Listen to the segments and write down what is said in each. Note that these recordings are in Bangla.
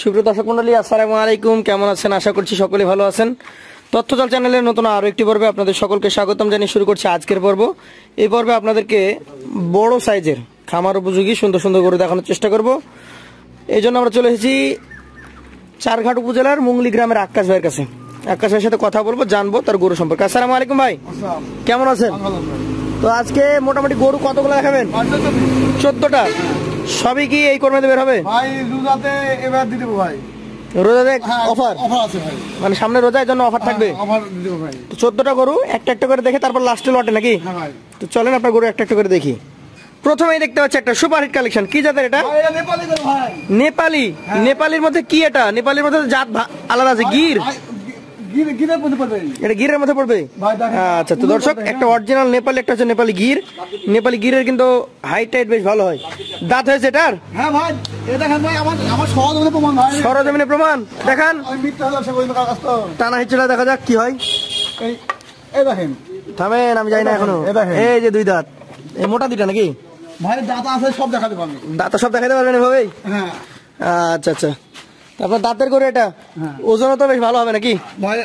সুপ্রিয় দর্শক মণ্ডলী, আসসালামু আলাইকুম। কেমন আছেন? আশা করছি সকলে ভালো আছেন। তথ্যজাল চ্যানেলের নতুন আরো একটি পর্বে আপনাদের সকলকে স্বাগতম জানিয়ে শুরু করছি আজকের পর্ব। এই পর্বে আপনাদেরকে বড় সাইজের খামার উপযোগী সুন্দর সুন্দর গরু দেখানোর চেষ্টা করব। এই জন্য আমরা চলে এসেছি চারঘাট উপজেলার মুংলি গ্রামের আকাশ ভাইয়ের কাছে। আকাশ ভাইয়ের সাথে কথা বলবো, জানবো তার গরু সম্পর্কে। আসসালামু আলাইকুম ভাই, কেমন আছেন? তো আজকে মোটামুটি গরু কতগুলো দেখাবেন? 14টা। সবই কি এই কোরবানিতে বের হবে? ভাই রোজাতে এবার দিয়ে দেবো ভাই। রোজাতে অফার আছে ভাই, মানে সামনে রোজার জন্য অফার থাকবে। অফার দিয়ে দেবো ভাই। তো 14টা গরু একটা একটা করে দেখে তারপর লাস্টে লটে নাকি? হ্যাঁ ভাই। তো চলেন আপনার গরু একটা একটা করে দেখি। প্রথমেই দেখতে পাচ্ছি একটা সুপারহিট কালেকশন। কি জাতের এটা? ভাই এটা নেপালি গরু ভাই। নেপালি? নেপালির মধ্যে কি এটা? নেপালির মধ্যে জাত আলাদা আছে। গির? গিরের মধ্যে পড়বে। এটা গিরের মধ্যে পড়বে? আচ্ছা, তো দর্শক একটা অরিজিনাল নেপালি, একটা হচ্ছে নেপালি গির। নেপালি গিরের কিন্তু হাইট টাইট বেশ ভালো হয়। দাঁত হয়েছে এটার? হ্যাঁ ভাই, এটা দেখেন ভাই, আমার সরজমিনে প্রমাণ ভাই। সরজমিনে প্রমাণ দেখান। আমি মিথ্যা ব্যবসা করি না কাজ তো। টানা হিচড়া দেখা যাক কি হয়। এই দেখেন। থামেন, আমি যাই না এখনো। এই যে দুই দাঁত, এই মোটা দুইটা নাকি? ভাই দাঁত আছে, সব দেখাতে পারবে। দাঁত সব দেখাতে পারবেন এভাবেই? হ্যাঁ। আচ্ছা আচ্ছা, তারপর দাঁতের করে এটা হ্যাঁ। ওজনও তো বেশ ভালো হবে নাকি ভাই?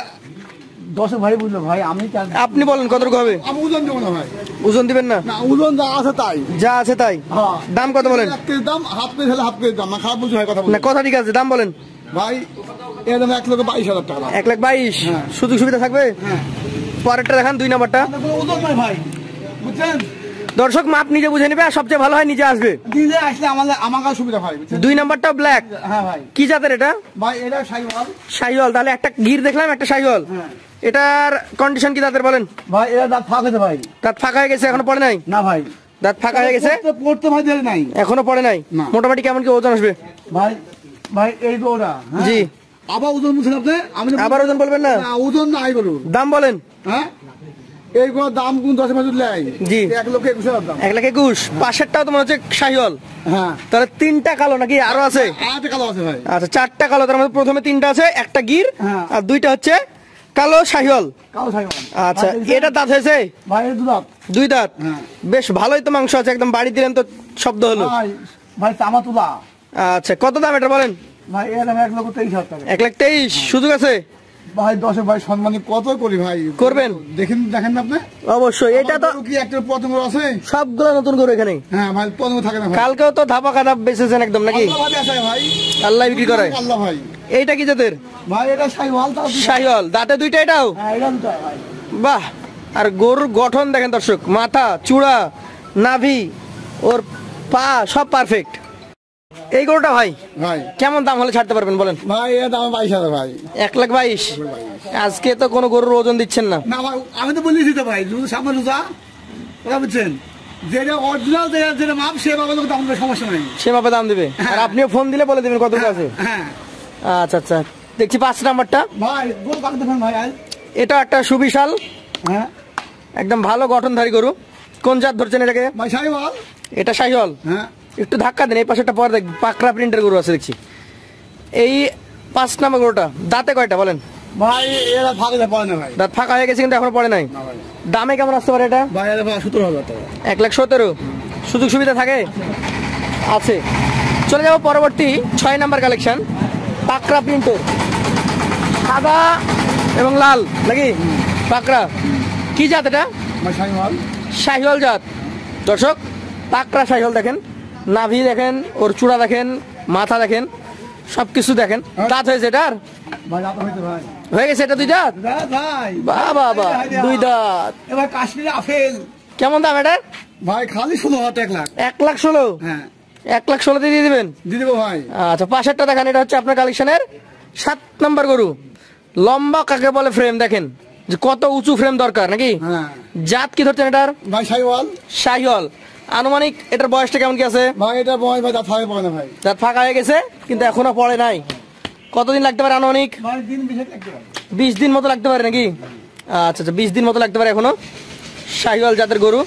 10 ভাই বুঝলো ভাই, আমি আপনি বলেন কতটুকু হবে? আমি ওজন দেবো না ভাই। ওজন দিবেন না? না, ওজন যা আছে তাই। যা আছে তাই? হ্যাঁ। দাম কত বলেন? 1 কেজি দাম, হাফ কেজি হলে হাফ কেজি দাম। না খারাপ বলছি ভাই, কথা না, কথা ঠিক আছে, দাম বলেন ভাই। এর দাম 1,22,000 টাকা। 1,22,000? হ্যাঁ। সুযোগ সুবিধা থাকবে? হ্যাঁ। পরেরটা দেখান, 2 নাম্বারটা। ওজন নাই ভাই, বুঝছেন? দর্শক মাপ নিজে বুঝে নেবে, আর সবচেয়ে ভালো হয় নিজে আসবে। দিলে আসলে আমার কাছে সুবিধা ভাই, বুঝছেন? 2 নাম্বারটা ব্ল্যাক। হ্যাঁ ভাই। কি জাতের এটা? ভাই এটা শাহিওয়াল। শাহিওয়াল? তাহলে একটা গির দেখলাম, একটা শাহিওয়াল। হ্যাঁ। এটার কন্ডিশন কি দাঁতের বলেন? ভাই এটা দাঁত ফাঁক হয়েছে ভাই। দাঁত ফাঁকা হয়ে গেছে, এখনো পড়ে নাই? না ভাই, দাঁত ফাঁকা হয়ে গেছে, পড়তে ভাই দেরি নাই, এখনো পড়ে নাই। না। মোটামুটি কেমন কি ওজন আসবে ভাই? ভাই এই তো ওরা। জি। আবার ওজন বুঝছেন আপনি? আমি আবার ওজন বলবেন না? ওজন নাই বলুন। দাম বলেন। হ্যাঁ, এইগুলো দাম কোন 10 মাস লাই? জি। 1,21,000 দাম। 1,21,000? পাশেরটাও তো মনে হচ্ছে শাহিওয়াল। হ্যাঁ। তাহলে 3টা কালো নাকি আরো আছে? আর কালো আছে ভাই। আচ্ছা, 4টা কালো। তার মধ্যে প্রথমে 3টা আছে, একটা গির হ্যাঁ। আর 2টা হচ্ছে কালো শাহিওয়াল। কালো শাহিওয়াল। আচ্ছা, এটা দাঁত হয়েছে? ভাই এর 2 দাঁত। 2 দাঁত? হ্যাঁ। বেশ ভালোই তো মাংস আছে, একদম বাড়ি দিলেন তো শব্দ হলো। ভাই ভাই চামা তুলা। আচ্ছা, কত দাম এটা বলেন? ভাই এর দাম 1,23,000 টাকা। 1,23,000? সুযোগ আছে ভাই 10 ভাই সম্মানী কত করি ভাই, করবেন? দেখেন না আপনি? অবশ্যই। এটা তো কি একটা পতঙ্গ আছে? সবগুলো নতুন গরু এখানে। হ্যাঁ ভাই, পতঙ্গ থাকে না ভাই। কালকেও তো ধাপা কাদা বেচেছেন একদম নাকি? আল্লাহ ভাই আছে ভাই, আল্লাহ বিক্রি করে। আল্লাহ ভাই। এইটা কি জাতের? ভাই এটা শাহিওয়াল। তাও শাহিওয়াল? দাঁতে 2টা এটাও? হ্যাঁ এটা 2টা ভাই। বাহ! আর গরুর গঠন দেখেন দর্শক, মাথা, চূড়া, নাভি, ওর পা সব পারফেক্ট। এই গরুটা ভাই ভাই কেমন দাম হলে ছাড়তে পারবেন বলেন? ভাই এর দাম 22,000 ভাই। 1,22,000? আজকে তো কোনো গরুর ওজন দিচ্ছেন না। না ভাই, আমি তো বলেছি তো ভাই, সামনে রোজা, কথা বুঝছেন? যেটা অরিজিনাল যেটা মাপ, সে মাপে তো দাম দেবে, সমস্যা নাই। সে মাপে দাম দিবে, আর আপনিও ফোন দিলে বলে দেবেন কত আছে। হ্যাঁ। আচ্ছা আচ্ছা, দেখছি 5 নাম্বারটা। ভাই গরু কাটতে দেখেন ভাই। এটা একটা সুবিশাল, হ্যাঁ, একদম ভালো গঠনধারী গরু। কোন জাত ধরছেন এটাকে? ভাই শাহিওয়াল। এটা শাহিওয়াল? হ্যাঁ। একটু ধাক্কা দেন, এই পাশেটা পরে দেখ, পাকড়া প্রিন্টের গরু আছে দেখছি। এই 5 নাম্বার গরুটা দাঁতে কয়টা বলেন? ভাই এরা ফাঁকা পড়ে না ভাই। দাঁত ফাঁকা হয়ে গেছে কিন্তু এখনো পড়ে নাই। না ভাই। দামে কেমন আসতে পারে এটা? ভাই এরা 17,000 টাকা। 1,17,000? সুযোগ সুবিধা থাকে? আছে। চলে যাবো পরবর্তী 6 নাম্বার কালেকশন। পাকড়া প্রিন্টের, সাদা এবং লাল নাকি? পাকড়া কি জাত এটা? ভাই শাহিওয়াল। শাহিওয়াল জাত। দর্শক পাকড়া শাহিওয়াল দেখেন, নাভি দেখেন, ওর চূড়া দেখেন, মাথা দেখেন, সবকিছু দেখেন। দাঁত হয়েছে এটার? ভাই দাঁত হইতে ভাই। হয়ে গেছে এটা 2 দাঁত? ভাই বাহ বাহ বাহ, 2 দাঁত। এবার কাশ্মীরি আপেল। কেমন দাম এটার? ভাই খালি 16,000 টাকা। 1,16,000? হ্যাঁ, 1,16,000 দিয়ে দিবেন? দিয়ে দেবো ভাই। আচ্ছা, পাশেরটা দেখেন, এটা হচ্ছে আপনার কালেকশনের 7 নাম্বার গরু। লম্বা কাকে বলে ফ্রেম দেখেন, যে কত উঁচু ফ্রেম দরকার নাকি? হ্যাঁ। জাত কি ধরছেন এটার? ভাই শাহিওয়াল। শাহিওয়াল। আনুমানিক এটার বয়সটা কেমন কি আছে? ভাই এটা বয় ভাই দাঁত ফাঁকা পড়ে না ভাই। দাঁত ফাঁকা হয়ে গেছে কিন্তু এখনো পড়ে নাই। কতদিন লাগতে পারে আনুমানিক? ভাই দিন 20 লাগতে পারে। 20 দিন মতো লাগতে পারে নাকি? আচ্ছা আচ্ছা, 20 দিন মতো লাগতে পারে এখনো। শাহিওয়াল জাতের গরু।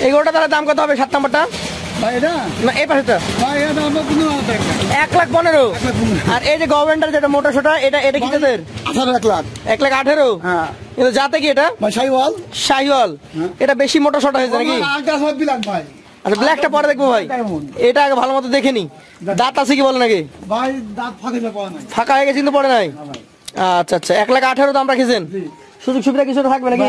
এই গরুটা তাহলে দাম কত হবে 7 নাম্বারটা? ভাই এটা না, এই পাশেটা ভাই এটা দাম 15,000 টাকা। 1,15,000? 1,15,000। আর এই যে গভর্নমেন্টের যেটা মোটা সোটা, এটা কি জাতের? 18,00,000। 1,18,000? হ্যাঁ। কিন্তু জাতে কি এটা? ভাই শাহিওয়াল। শাহিওয়াল। এটা বেশি মোটা সোটা হয়েছে নাকি? আগে সব বিলান ভাই। আচ্ছা ব্ল্যাকটা পরে দেখবো ভাই, এটা আগে ভালো মতো দেখে নি। দাঁত আছে কি বলে নাকি? ভাই দাঁত পড়া নাই, ফাঁকা হয়ে গেছে কিন্তু পড়ে নাই। আচ্ছা আচ্ছা, 1,18,000 দাম রাখেছেন, সুযোগ সুবিধা কিছু থাকবে নাকি?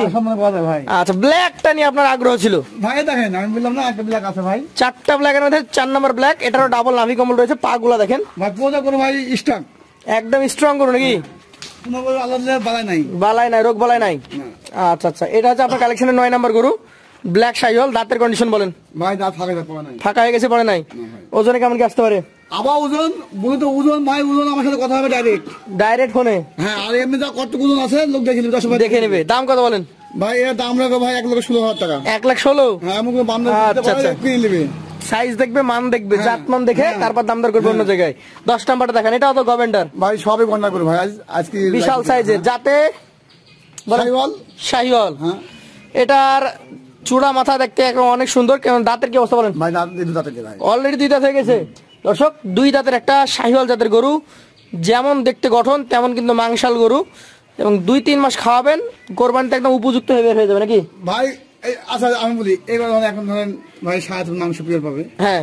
ভাই আচ্ছা ব্ল্যাকটা নিয়ে আপনার আগ্রহ ছিল? ভাই দেখেন আমি বললাম না একটা ব্ল্যাক আছে ভাই, 4টা ব্ল্যাকের মধ্যে 4 নম্বর ব্ল্যাক, এটারও ডাবল নাভি কম্বল রয়েছে। পাগুলা দেখেন ভাই, পোজা করে ভাই স্ট্রং, একদম স্ট্রং করো নাকি? কোনো আল্লাহ বালাই নাই, বালাই নাই, রোগ বালাই নাই। আচ্ছা আচ্ছা, এটা হচ্ছে আপনার কালেকশনের 9 নম্বর গরু, ব্ল্যাক শাহিওয়াল। দাঁতের কন্ডিশন বলেন? ভাই দাঁত পড়া নাই, ফাঁকা হয়ে গেছে, পড়ে নাই। ওজনে কেমন কি আসতে পারে? আবার ওজন বলে তো ওজন ভাই, ওজন আমার সাথে কথা হবে ডাইরেক্ট ফোনে? হ্যাঁ, আর এমনি যা কত ওজন আছে লোক দেখে নেবে, দেখে নেবে। দাম কত বলেন ভাই? এর দাম রাখো ভাই 1,16,000 টাকা। 1,16,000? হ্যাঁ, আমাকে বান্দা আচ্ছা আচ্ছা, কিনে নেবে, সাইজ দেখবে, মান দেখবে, জাত মান দেখে তারপর দাম দর করবে অন্য জায়গায়। 10 নাম্বারটা দেখেন, এটাও তো গভর্নমেন্টার ভাই সবই গন্ডা করে ভাই, আজকে বিশাল সাইজের, যাতে শাহিওয়াল। শাহিওয়াল। হ্যাঁ, এটার চূড়া মাথা দেখতে একদম অনেক সুন্দর। কেমন দাঁতের কি অবস্থা বলেন? ভাই দাঁত দুটো দাঁতের ভাই, অলরেডি 2 দাঁত হয়ে গেছে দর্শক, 2 দাঁতের একটা শাহিওয়াল জাতের গরু। যেমন দেখতে গঠন তেমন কিন্তু মাংসাল গরু, এবং 2-3 মাস খাওয়াবেন, কোরবানিতে একদম উপযুক্ত হয়ে বের হয়ে যাবে নাকি ভাই? আচ্ছা আমি বলি, এবার এখন ধরেন ভাই 7 মাংস পিওর পাবে। হ্যাঁ,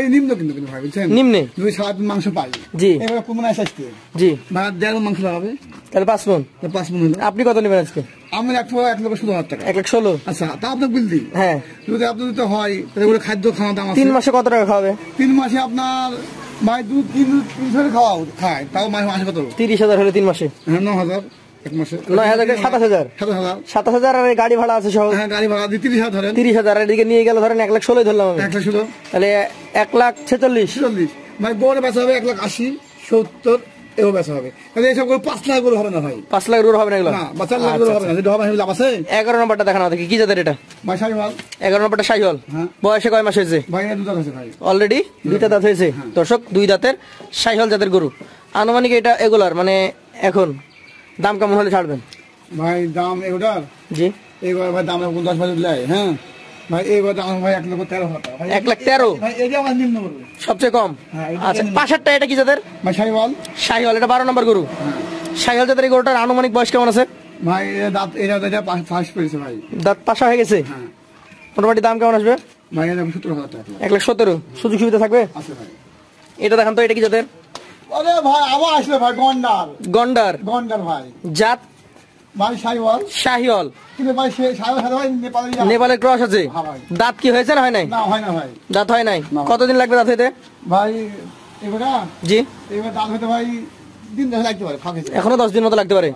এই নিম্ন কিন্তু ভাই বুঝছেন, নিম্নে যদি 7 মাংস পাই, জি এবার কোন আসতে জি, ভাই 1.5 মাংস লাগাবে, তাহলে 5 মণ। 5 মন হলো। আপনি কত নেবেন আজকে? আমি 1,16,000 টাকা। 1,16,000? আচ্ছা, তা আপনার বললি হ্যাঁ, যদি আপনার দিতে হয় তাহলে ওগুলো খাদ্য খাওয়া দাম আছে। 3 মাসে কত টাকা খাওয়াবে? 3 মাসে আপনার ভাই 2-3 খায়, তাও মাসে কত? 30,000 হলে 3 মাসে? হ্যাঁ, 9,000 এক মাসে। 9,000 27,000? 7,000। 7,000 আর এই গাড়ি ভাড়া আছে সহ? হ্যাঁ, গাড়ি ভাড়া দিয়ে 30,000 ধরেন। 30,000, আর এদিকে নিয়ে গেলে ধরেন 1,16,000 ধরলাম আমি, 1,16,000। তাহলে 1,46,000। 40 ভাই গড়ে বেচা হবে 1,80,000, 70 এও বেচা হবে। তাহলে এইসব করে 5 লাখ করে হবে না ভাই? 5 লাখ রুর হবে না এগুলো? না, 4 লাখ করে হবে না, যদি হবে লাভ আছে। 11 নম্বরটা দেখানো দেখি, কি জাতের এটা? ভাই শাহিওয়াল। 11 নম্বরটা শাহিওয়াল। হ্যাঁ। বয়সে কয় মাস হয়েছে? ভাই এর দুধ আছে ভাই, অলরেডি 2টা দাঁত হয়েছে দর্শক, 2 দাঁতের শাহিওয়াল জাতের গরু। আনুমানিক এটা এগুলার মানে এখন দাম কেমন হলে ছাড়বেন? ভাই দাম এগুলার জি, এইবার ভাই দাম 10,000 লাই। হ্যাঁ ভাই, এইবার দাম ভাই 1,13,000 টাকা। 1,13,000 ভাই এটা আমার নিম্ন করবে, সবচেয়ে কম। হ্যাঁ, এটা আচ্ছা, নিম্ন। পাশেরটা এটা কি জাতের? ভাই শাহিওয়াল। শাহিওয়াল, এটা 12 নম্বর গরু। শাহিওয়াল জাতের এই গরুটার আনুমানিক বয়স কেমন আছে? ভাই এর দাঁত এটা ফার্স্ট পেয়েছে ভাই। দাঁত পাশা হয়ে গেছে। হ্যাঁ মোটামুটি দাম কেমন আসবে? ভাই এর 17,000 টাকা 1,17,000। সুযোগ সুবিধা থাকবে? আছে ভাই। এটা দেখান তো, এটা কি জাতের? আরে ভাই আবার আসলে ভাই গন্ডার, গন্ডার গন্ডার ভাই। জাত ভাই শাহিওয়াল, শাহিওয়াল, কিন্তু ভাই শাহিওয়াল সাথে ভাই নেপালি নেপালের ক্রস আছে। হ্যাঁ ভাই। দাঁত কি হয়েছে না হয় নাই? না, হয় না ভাই, দাঁত হয় নাই। না। কতদিন লাগবে দাঁত হইতে? ভাই এবার জি, এবার দাম হতে ভাই দিন দেখা লাগতে পারে, ফাঁকে এখনো 10 দিন মতো লাগতে পারে।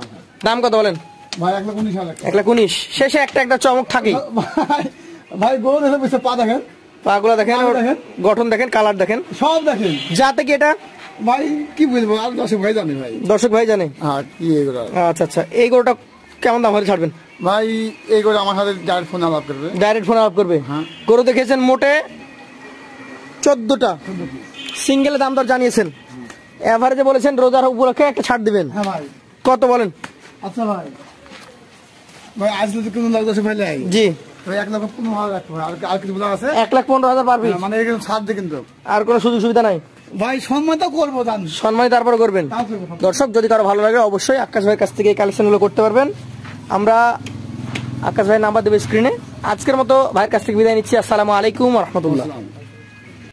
দাম কত বলেন? ভাই 1,19,000 টাকা। 1,19,000। শেষে একটা চমক থাকি। ভাই ভাই গরু দেখে বুঝতে পা দেখেন, পাগুলা দেখেন, পা দেখেন, গঠন দেখেন, কালার দেখেন, সব দেখেন। যাতে কি এটা ভাই কি বলবো, আর 10 ভাই জানে ভাই। দর্শক ভাই জানে। হ্যাঁ, কি এগুলো আচ্ছা আচ্ছা, এই গরুটা কেমন দাম হলে ছাড়বেন? ভাই এই করে আমার সাথে ডাইরেক্ট ফোন আলাপ করবে। ডাইরেক্ট ফোন আপ করবে? হ্যাঁ। গরু দেখেছেন মোটে 14টা, সিঙ্গেলে দাম দর জানিয়েছেন, এভারেজে বলেছেন রোজার উপলক্ষে একটা ছাড় দিবেন। হ্যাঁ ভাই। কত বলেন? আচ্ছা ভাই, ভাই আজ যদি কোনো লাখ 10 ভাই লাই, জি, ভাই 1,15,000 রাখবো। আর কিছু বলা আছে? 1,15,000 পার পিস? মানে এখানে ছাড় দিয়ে কিন্তু আর কোনো সুযোগ সুবিধা নাই? ভাই সম্মান তো করবো, জান সম্মানিত তারপর করবেন। দর্শক যদি কারো ভালো লাগে অবশ্যই আকাশ ভাইয়ের কাছ থেকে এই কালেকশনগুলো করতে পারবেন। আমরা আকাশ ভাইয়ের নাম্বার দেবো স্ক্রিনে। আজকের মতো ভাইয়ের কাছ থেকে বিদায় নিচ্ছি। আসসালামু আলাইকুম ওয়া রাহমাতুল্লাহ।